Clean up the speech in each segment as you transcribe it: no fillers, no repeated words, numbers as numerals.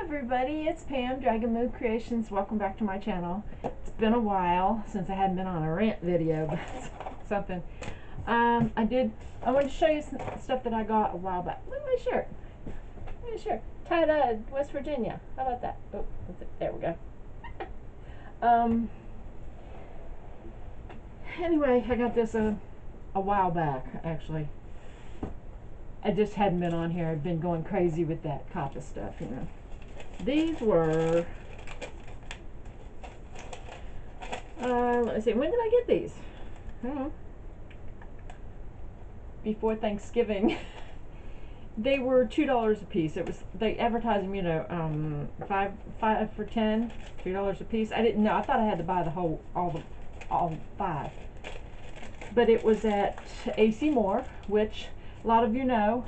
everybody, it's Pam, Dragon Mood Creations. Welcome back to my channel. It's been a while since I hadn't been on a rant video, but something. I wanted to show you some stuff that I got a while back. Look at my shirt. Look at my shirt. Tied West Virginia. How about that? Oh, there we go. Anyway, I got this a while back, actually. I just hadn't been on here. I've been going crazy with that coppa stuff, you know. These were, let me see, when did I get these? I don't know. Before Thanksgiving. They were $2 a piece. It was, they advertised them, you know, 5 for 10, $2 a piece. I didn't know. I thought I had to buy the whole, all 5. But it was at AC Moore, which a lot of you know,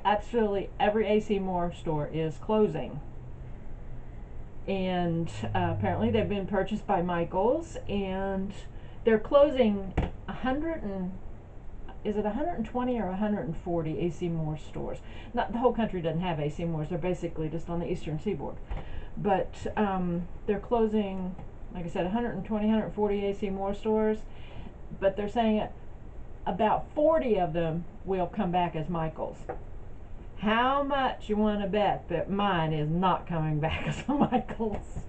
absolutely every AC Moore store is closing. And apparently they've been purchased by Michaels, and they're closing 120 or 140 AC Moore stores. Not the whole country doesn't have AC Moores. They're basically just on the eastern seaboard. But they're closing, like I said, 120, 140 AC Moore stores. But they're saying about 40 of them will come back as Michaels. How much you want to bet that mine is not coming back as a Michaels?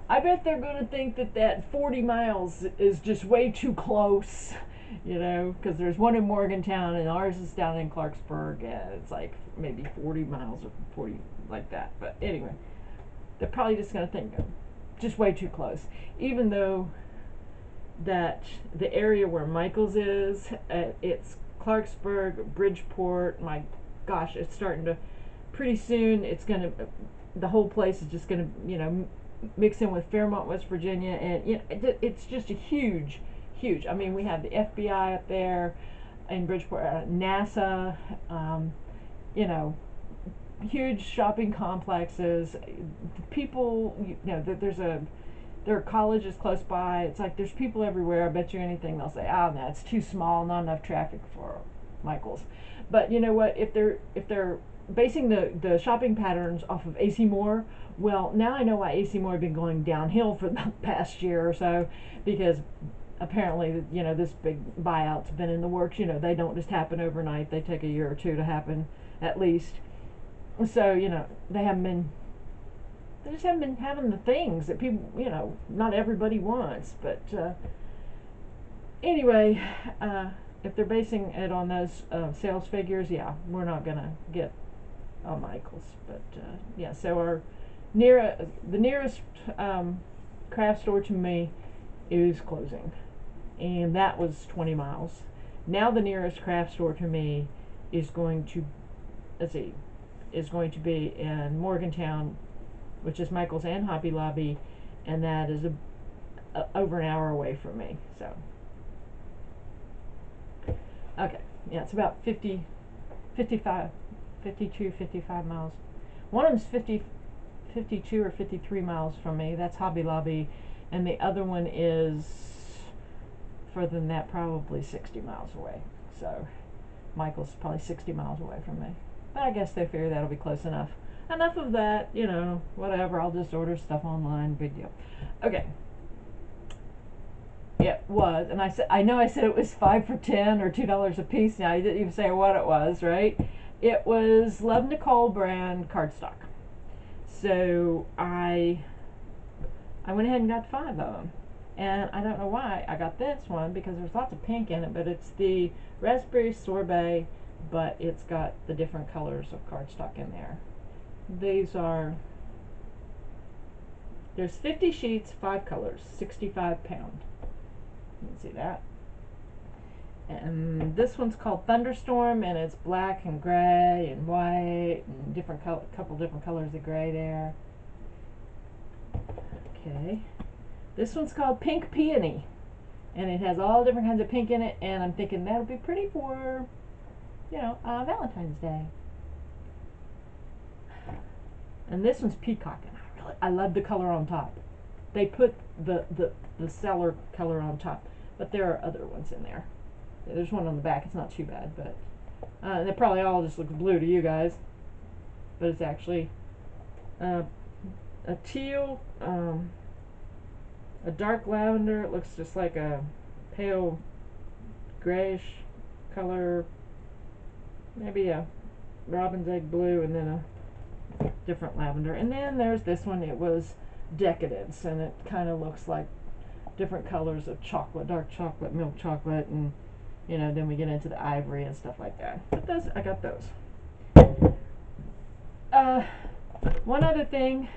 I bet they're going to think that 40 miles is just way too close, you know, because there's one in Morgantown and ours is down in Clarksburg, and it's like maybe 40 miles or 40 like that. But anyway, they're probably just going to think just way too close, even though that the area where Michaels is, it's Clarksburg, Bridgeport. My gosh, it's starting to, pretty soon it's going to, the whole place is just going to, you know, mix in with Fairmont, West Virginia, and you know, it's just a huge, I mean, we have the FBI up there in Bridgeport, NASA, you know, huge shopping complexes, people, you know, there are colleges close by. It's like there's people everywhere. I bet you anything they'll say, oh no, it's too small, not enough traffic for Michaels. But you know what, if they're basing the shopping patterns off of AC Moore, well, now I know why AC Moore has been going downhill for the past year or so, because apparently, you know, this big buyout's been in the works. You know, they don't just happen overnight. They take a year or two to happen, at least. So, you know, they just haven't been having the things that people, you know, not everybody wants. But anyway, if they're basing it on those sales figures, yeah, we're not going to get Michaels. But yeah, so the nearest craft store to me is closing, and that was 20 miles. Now the nearest craft store to me is going to, is going to be in Morgantown, which is Michaels and Hobby Lobby, and that is over an hour away from me. So, okay, yeah, it's about 52, 55 miles. One of them's 52 or 53 miles from me. That's Hobby Lobby, and the other one is further than that, probably 60 miles away. So, Michaels is probably 60 miles away from me. But I guess they figure that'll be close enough. Enough of that, you know, whatever, I'll just order stuff online, big deal. Okay. It was, and I know I said it was 5 for 10 or $2 a piece. Now, I didn't even say what it was, right? It was Love Nicole brand cardstock. So I went ahead and got 5 of them. And I don't know why I got this one, because there's lots of pink in it, but it's the raspberry sorbet, but it's got the different colors of cardstock in there. These are, there's 50 sheets, 5 colors, 65 pound. You can see that. And this one's called Thunderstorm, and it's black and gray and white and different couple different colors of gray there. Okay. This one's called Pink Peony, and it has all different kinds of pink in it, and I'm thinking that'll be pretty for, you know, Valentine's Day. And this one's Peacock, and I love the color on top. They put the seller color on top, but there are other ones in there. There's one on the back. It's not too bad, but they probably all just look blue to you guys, but it's actually a teal, a dark lavender. It looks just like a pale grayish color, maybe a robin's egg blue, and then a different lavender. And then there's this one. It was decadence, and it kind of looks like different colors of chocolate, dark chocolate, milk chocolate, and then we get into the ivory and stuff like that. But those, I got those. One other thing,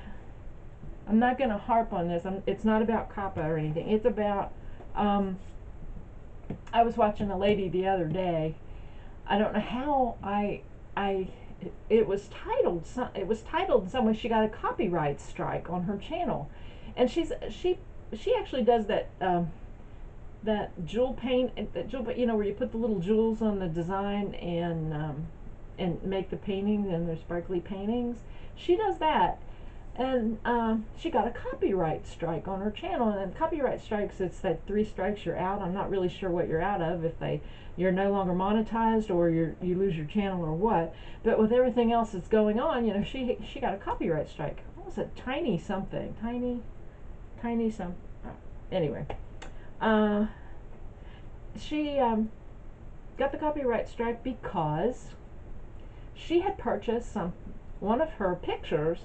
I'm not going to harp on this. It's not about COPPA or anything. It's about, I was watching a lady the other day. I don't know how it was titled in some way. She got a copyright strike on her channel, and she actually does that jewel paint, where you put the little jewels on the design and make the paintings, and they're sparkly paintings. She does that, and she got a copyright strike on her channel. And copyright strikes, it's that 3 strikes you're out. I'm not really sure what you're out of, if you're no longer monetized, or you lose your channel, or what. But with everything else that's going on, she got a copyright strike. What was it? Tiny something. Anyway, she got the copyright strike because she had purchased one of her pictures,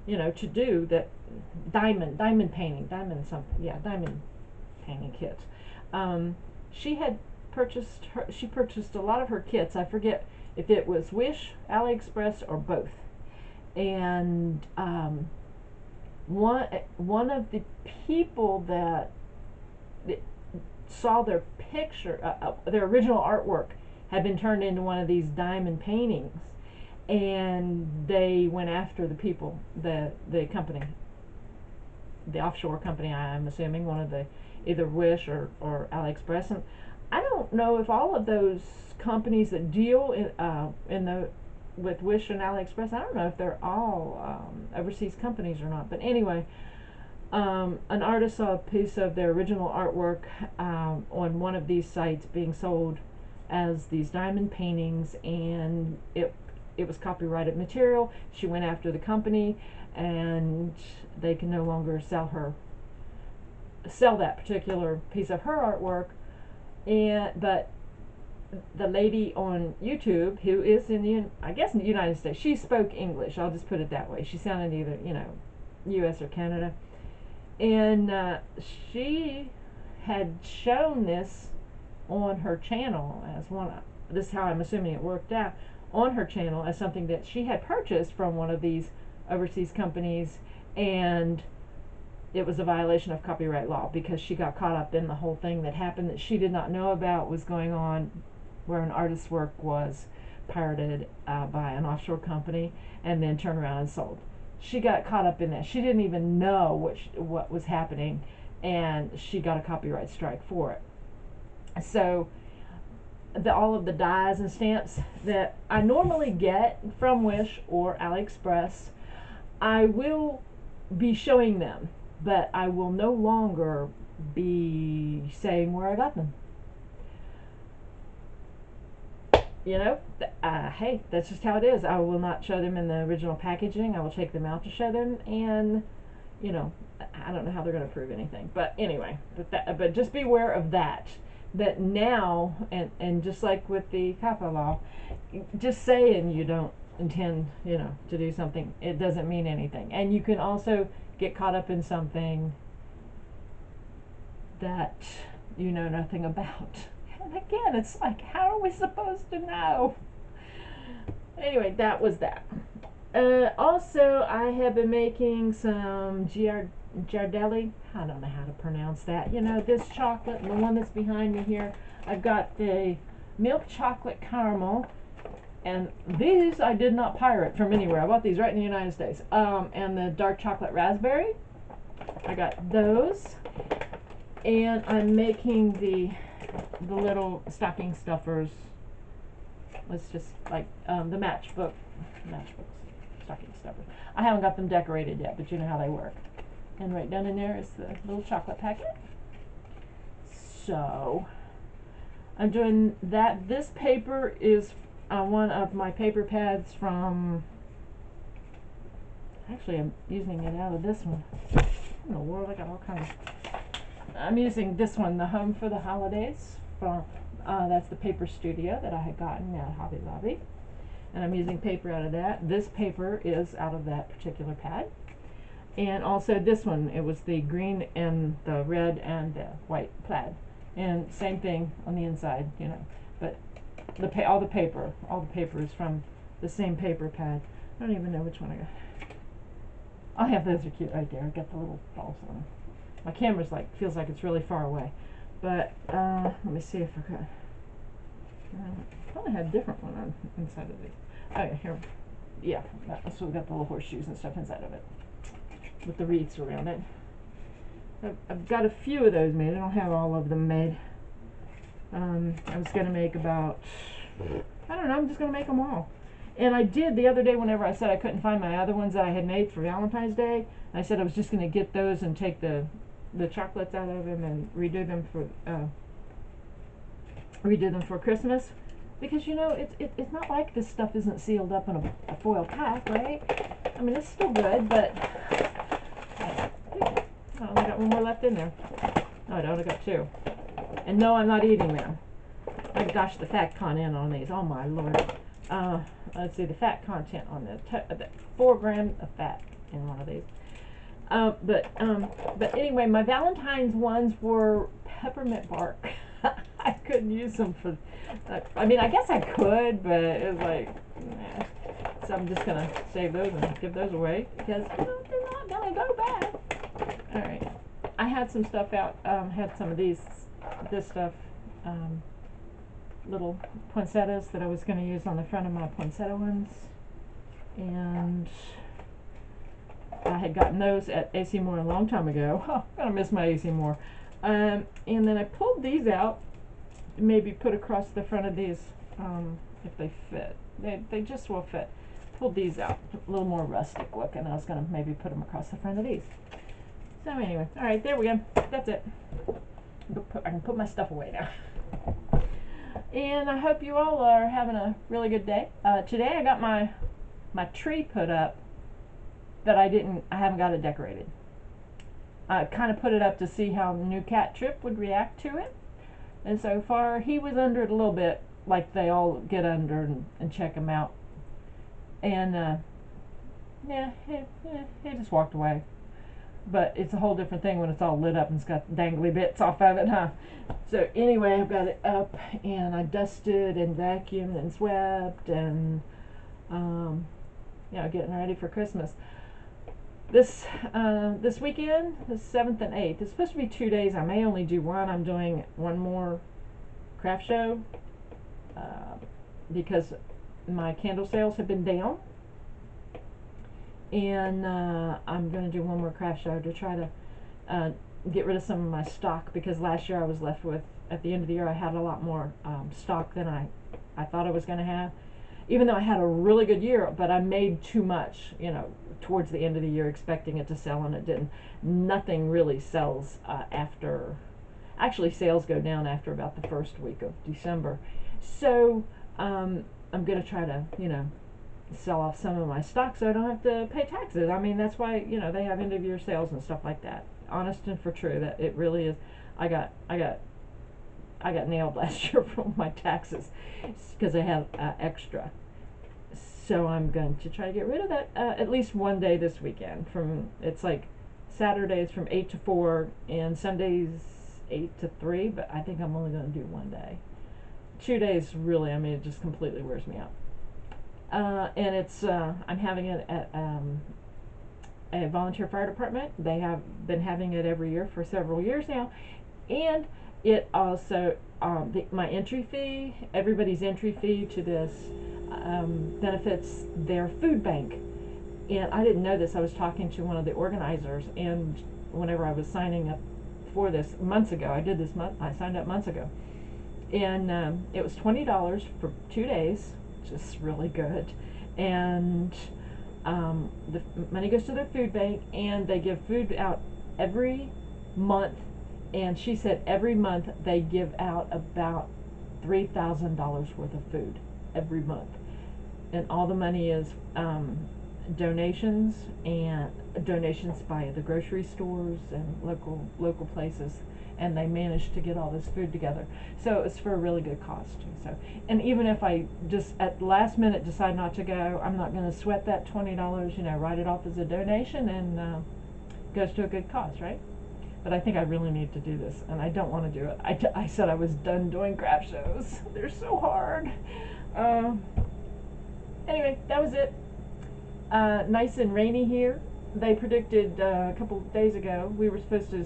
to do that diamond painting, diamond painting kit. She purchased a lot of her kits. I forget if it was Wish, AliExpress, or both. And one of the people that saw their picture, their original artwork had been turned into one of these diamond paintings, and they went after the people, the company, the offshore company, I'm assuming, one of the either Wish or AliExpress. And I don't know if all of those companies that deal with Wish and AliExpress, I don't know if they're all overseas companies or not. But anyway, an artist saw a piece of their original artwork on one of these sites being sold as these diamond paintings, and it was copyrighted material. She went after the company, and they can no longer sell that particular piece of her artwork. But the lady on YouTube, who is in the United States, she spoke English. I'll just put it that way. She sounded either U.S. or Canada, and she had shown this on her channel as this is how I'm assuming it worked out, on her channel as something that she had purchased from one of these overseas companies, and it was a violation of copyright law because she got caught up in the whole thing that happened that she did not know about was going on, where an artist's work was pirated by an offshore company and then turned around and sold. She got caught up in that. She didn't even know what was happening, and she got a copyright strike for it. So all of the dies and stamps that I normally get from Wish or AliExpress, I will be showing them, but I will no longer be saying where I got them. Hey, that's just how it is. I will not show them in the original packaging. I will take them out to show them, and I don't know how they're going to prove anything. But anyway, but just beware of that now, and just like with the COPPA law, just saying you don't intend to do something, it doesn't mean anything. And you can also get caught up in something that you know nothing about. And again, it's like, how are we supposed to know? Anyway, that was that. Also, I have been making some Ghirardelli. I don't know how to pronounce that. This chocolate, and the one that's behind me here, I've got the milk chocolate caramel, and these I did not pirate from anywhere. I bought these right in the United States. And the dark chocolate raspberry, I got those. And I'm making the little stocking stuffers. Let's just like the matchbook stocking stuffers. I haven't got them decorated yet, but you know how they work. And right down in there is the little chocolate packet. So I'm doing that. This paper is one of my paper pads from Actually, I'm using it out of this one. In the world, I got all kinds. I'm using this one, the Home for the Holidays, from that's the paper studio that I had gotten at Hobby Lobby, and I'm using paper out of that. This paper is out of that particular pad, and also this one, it was the green and the red and the white plaid, and same thing on the inside, you know, but all the paper is from the same paper pad. I don't even know which one I got. Oh yeah, those are cute right there. I got the little balls on them. My camera's like, feels like it's really far away. But, let me see if I could. Probably had a different one on inside of these. Oh yeah, here. Yeah, so we got the little horseshoes and stuff inside of it. With the wreaths around it. I've got a few of those made. I don't have all of them made. I was going to make about, I don't know, I'm just going to make them all. And I did the other day whenever I said I couldn't find my other ones that I had made for Valentine's Day. I said I was just going to get those and take the chocolates out of them and redo them for Christmas. Because, you know, it's not like this stuff isn't sealed up in a foil pack, right? I mean, it's still good, but I only got one more left in there. No, I only got two. And no, I'm not eating them. Oh gosh, the fat content on these. Oh my lord. Let's see, the fat content on the 4 grams of fat in one of these. But anyway, my Valentine's ones were peppermint bark. I couldn't use them for, I mean, I guess I could, but it was like, nah. So I'm just gonna save those and give those away because, you know, they're not gonna go bad. Alright. I had some stuff out, had some of this stuff, little poinsettias that I was going to use on the front of my poinsettia ones, and I had gotten those at AC Moore a long time ago. Oh, I'm gonna miss my AC Moore. And then I pulled these out, maybe put across the front of these, if they fit. They just will fit. Pulled these out, a little more rustic looking. I was gonna maybe put them across the front of these. So anyway, all right, there we go. That's it. I can put my stuff away now. And I hope you all are having a really good day. Today I got my tree put up, but I haven't got it decorated. I kind of put it up to see how new cat Trip would react to it. And so far he was under it a little bit, like they all get under and check him out. And yeah, he just walked away. But it's a whole different thing when it's all lit up and it's got dangly bits off of it, huh? So anyway, I've got it up and I dusted and vacuumed and swept and, you know, getting ready for Christmas. This weekend, the 7th and 8th, it's supposed to be 2 days. I may only do one. I'm doing one more craft show because my candle sales have been down. And I'm going to do one more craft show to try to get rid of some of my stock, because last year I was left with, at the end of the year, I had a lot more stock than I thought I was going to have. Even though I had a really good year, but I made too much, you know, towards the end of the year, expecting it to sell, and it didn't. Nothing really sells after, actually sales go down after about the first week of December. So I'm going to try to, you know, sell off some of my stock so I don't have to pay taxes. I mean, that's why, you know, they have end of year sales and stuff like that. Honest and for true, that it really is. I got nailed last year from my taxes because I have extra. So I'm going to try to get rid of that at least one day this weekend. It's like Saturdays from 8 to 4 and Sundays 8 to 3, but I think I'm only going to do one day. 2 days really, I mean, it just completely wears me out. And it's I'm having it at a volunteer fire department. They have been having it every year for several years now, and it also my entry fee, everybody's entry fee to this benefits their food bank. And I didn't know this. I was talking to one of the organizers, and whenever I was signing up for this months ago, I signed up months ago, and it was $20 for 2 days. Just really good, and the money goes to their food bank, and they give food out every month. And she said every month they give out about $3,000 worth of food every month, and all the money is donations, and donations by the grocery stores and local places, and they managed to get all this food together. So it's for a really good cause too. So, and even if I just at the last minute decide not to go, I'm not going to sweat that $20. You know, write it off as a donation, and goes to a good cause, right? But I think I really need to do this, and I don't want to do it. I said I was done doing craft shows. They're so hard. Anyway, that was it. Nice and rainy here. They predicted a couple of days ago we were supposed to.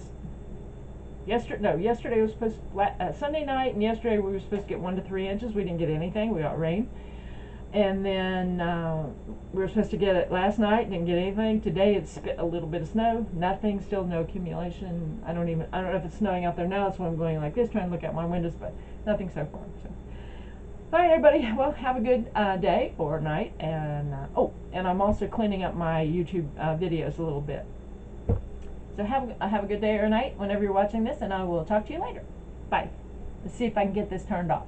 Yesterday was supposed to, Sunday night, and yesterday we were supposed to get 1 to 3 inches. We didn't get anything. We got rain. And then we were supposed to get it last night, didn't get anything. Today it's a little bit of snow, nothing, still no accumulation. I don't know if it's snowing out there now. That's why I'm going like this, trying to look out my windows, but nothing so far. So, all right, everybody. Well, have a good day or night, and and I'm also cleaning up my YouTube videos a little bit. So have a good day or night whenever you're watching this, and I will talk to you later. Bye. Let's see if I can get this turned off.